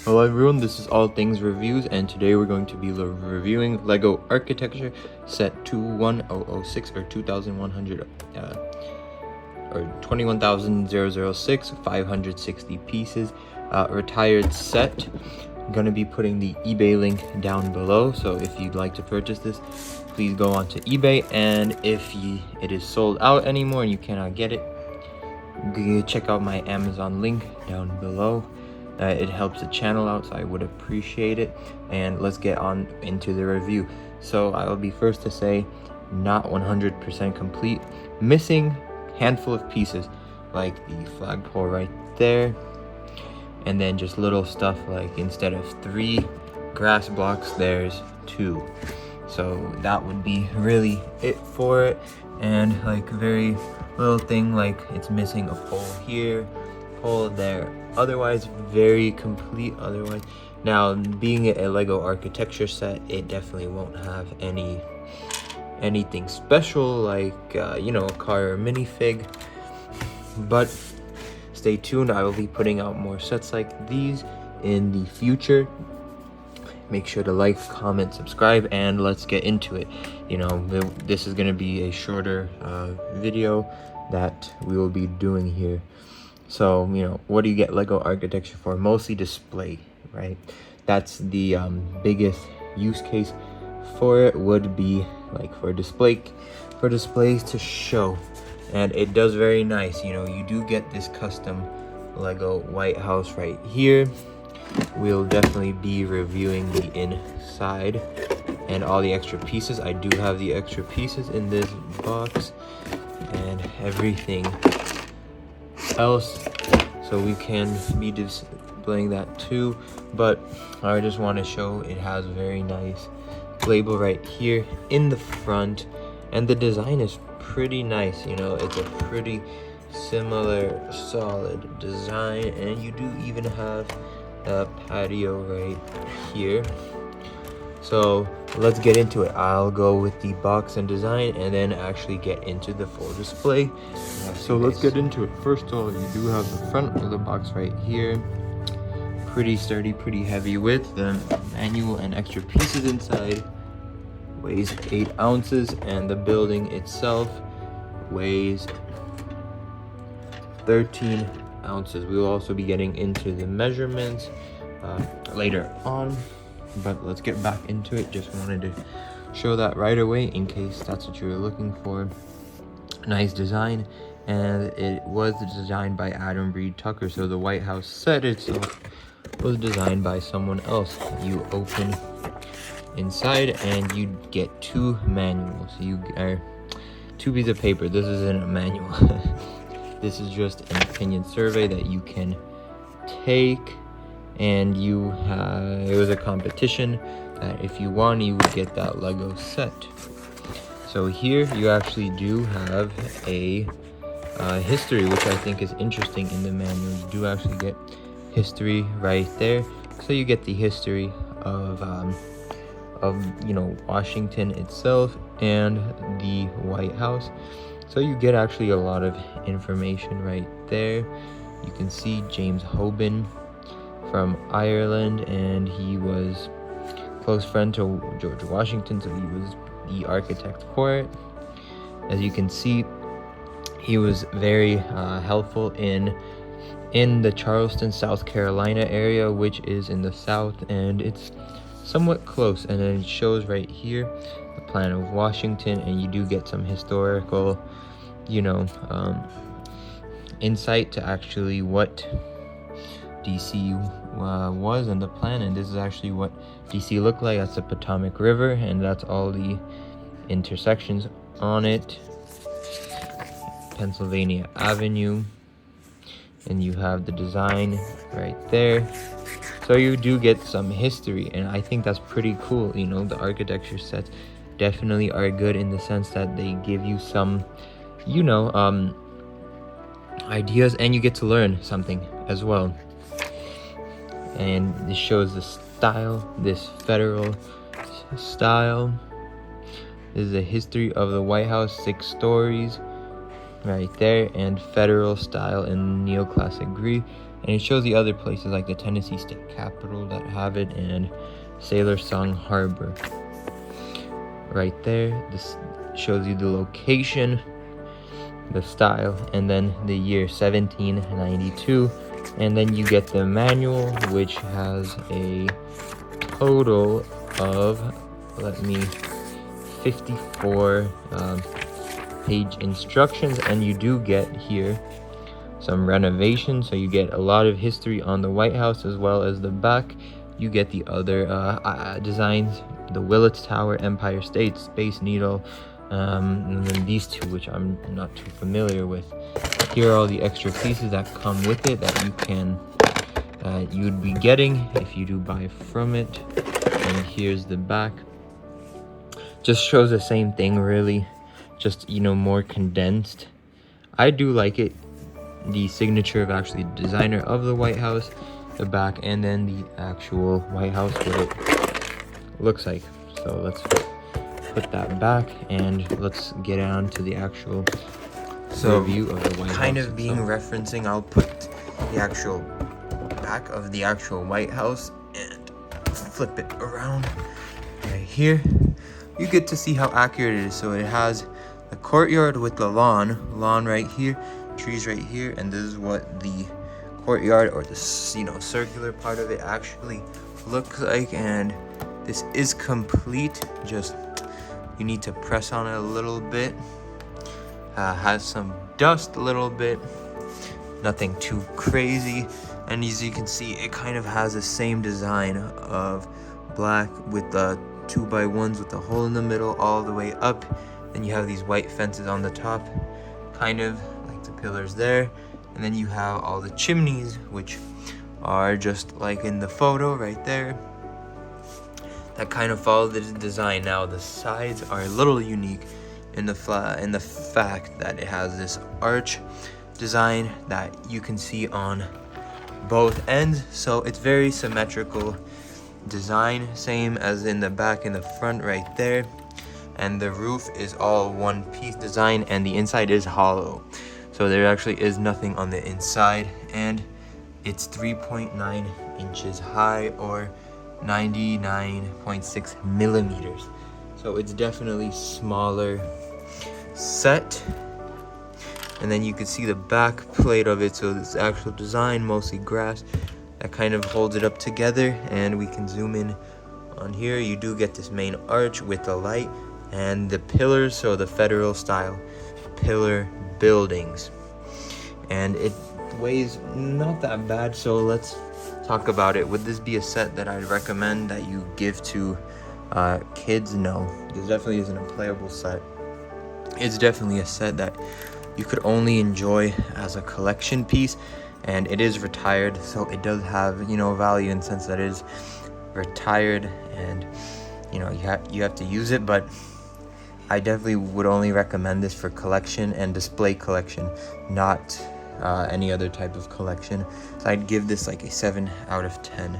Hello everyone, this is All Things Reviews, and today we're going to be reviewing LEGO Architecture Set 21006 or 2100 or 21,006, 560 pieces, retired set. I'm going to be putting the eBay link down below, so if you'd like to purchase this, please go on to eBay, and if it is sold out anymore and you cannot get it, check out my Amazon link down below. It helps the channel out, so I would appreciate it. And let's get on into the review. So I will be first to say, not 100% complete, missing handful of pieces, like the flagpole right there, and then just little stuff like instead of 3 grass blocks, there's 2. So that would be really it for it. And like very little thing, like it's missing a pole here, pole there. Otherwise very complete. Otherwise, now being a LEGO architecture set, it definitely won't have anything special like a car or minifig, but stay tuned. I will be putting out more sets like these in the future. Make sure to like, comment, subscribe, and let's get into it. This is going to be a shorter video that we will be doing here. So, what do you get LEGO architecture for? Mostly display, right? That's the biggest use case for it, would be like for displays to show. And it does very nice. You do get this custom LEGO White House right here. We'll definitely be reviewing the inside and all the extra pieces. I do have the extra pieces in this box and everything else, so we can be displaying that too. But I just want to show it has a very nice label right here in the front, and the design is pretty nice. It's a pretty similar solid design, and you do even have a patio right here. So let's get into it. I'll go with the box and design and then actually get into the full display. So let's get into it. First of all, you do have the front of the box right here. Pretty sturdy, pretty heavy with the manual and extra pieces inside. Weighs 8 ounces, and the building itself weighs 13 ounces. We will also be getting into the measurements later on, but let's get back into it. Just wanted to show that right away in case that's what you were looking for. Nice design, and it was designed by Adam Reed Tucker, so the White House set itself was designed by someone else. You open inside and you get 2 manuals. You are 2 pieces of paper. This isn't a manual. This is just an opinion survey that you can take, and it was a competition that if you won, you would get that LEGO set. So here you actually do have a history, which I think is interesting in the manual. You do actually get history right there. So you get the history of Washington itself and the White House. So you get actually a lot of information right there. You can see James Hoban from Ireland, and he was close friend to George Washington, so he was the architect for it. As you can see, he was very helpful in the Charleston, South Carolina area, which is in the south, and it's somewhat close. And then it shows right here the plan of Washington, and you do get some historical insight to actually what DC was in the plan. And this is actually what DC looked like. That's the Potomac River, and that's all the intersections on it. Pennsylvania Avenue, and you have the design right there. So you do get some history, and I think that's pretty cool. The architecture sets definitely are good in the sense that they give you some ideas, and you get to learn something as well. And this shows the style, this federal style. This is a history of the White House, 6 stories right there, and federal style in neoclassic Greek. And it shows the other places like the Tennessee State Capitol that have it, and Sailor Song Harbor. Right there, this shows you the location, the style, and then the year 1792. And then you get the manual, which has a total of 54 page instructions, and you do get here some renovations, so you get a lot of history on the White House, as well as the back you get the other designs, the Willits Tower, Empire State, Space Needle, and then these two, which I'm not too familiar with. Here are all the extra pieces that come with it that you can you'd be getting if you do buy from it. And here's the back. Just shows the same thing, really, just, you know, more condensed. I do like it, the signature of actually the designer of the White House, the back, and then the actual White House, what it looks like. So let's put that back and let's get on to the actual review of the White House. Kind of being referencing, I'll put the actual back of the actual White House and flip it around right here. You get to see how accurate it is. So it has the courtyard with the lawn right here, trees right here, and this is what the courtyard, or the, you know, circular part of it actually looks like. And this is complete, just you need to press on it a little bit. Has some dust a little bit, nothing too crazy. And as you can see, it kind of has the same design of black with the 2x1s with the hole in the middle all the way up. Then you have these white fences on the top, kind of like the pillars there. And then you have all the chimneys, which are just like in the photo right there, that kind of follow the design. Now the sides are a little unique in the fact that it has this arch design that you can see on both ends, so it's very symmetrical design, same as in the back and the front right there. And the roof is all one piece design, and the inside is hollow, so there actually is nothing on the inside. And it's 3.9 inches high, or 99.6 millimeters, so it's definitely smaller set. And then you can see the back plate of it, so this actual design, mostly grass, that kind of holds it up together. And we can zoom in on here. You do get this main arch with the light and the pillars, so the federal style pillar buildings. And it weighs not that bad, so let's talk about it. Would this be a set that I'd recommend that you give to kids? No, this definitely isn't a playable set. It's definitely a set that you could only enjoy as a collection piece, and it is retired, so it does have, you know, value in the sense that it is retired, and you know, you have to use it. But I definitely would only recommend this for collection and display collection, not any other type of collection. So I'd give this like a 7 out of 10.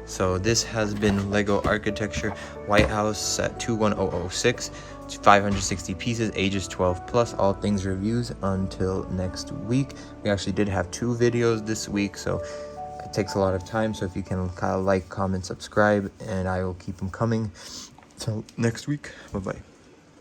So this has been Lego Architecture White House set 21006. It's 560 pieces, ages 12 plus, all things reviews until next week. We actually did have 2 videos this week, so it takes a lot of time. So if you can kind of like, comment, subscribe, and I will keep them coming. So next week, bye-bye.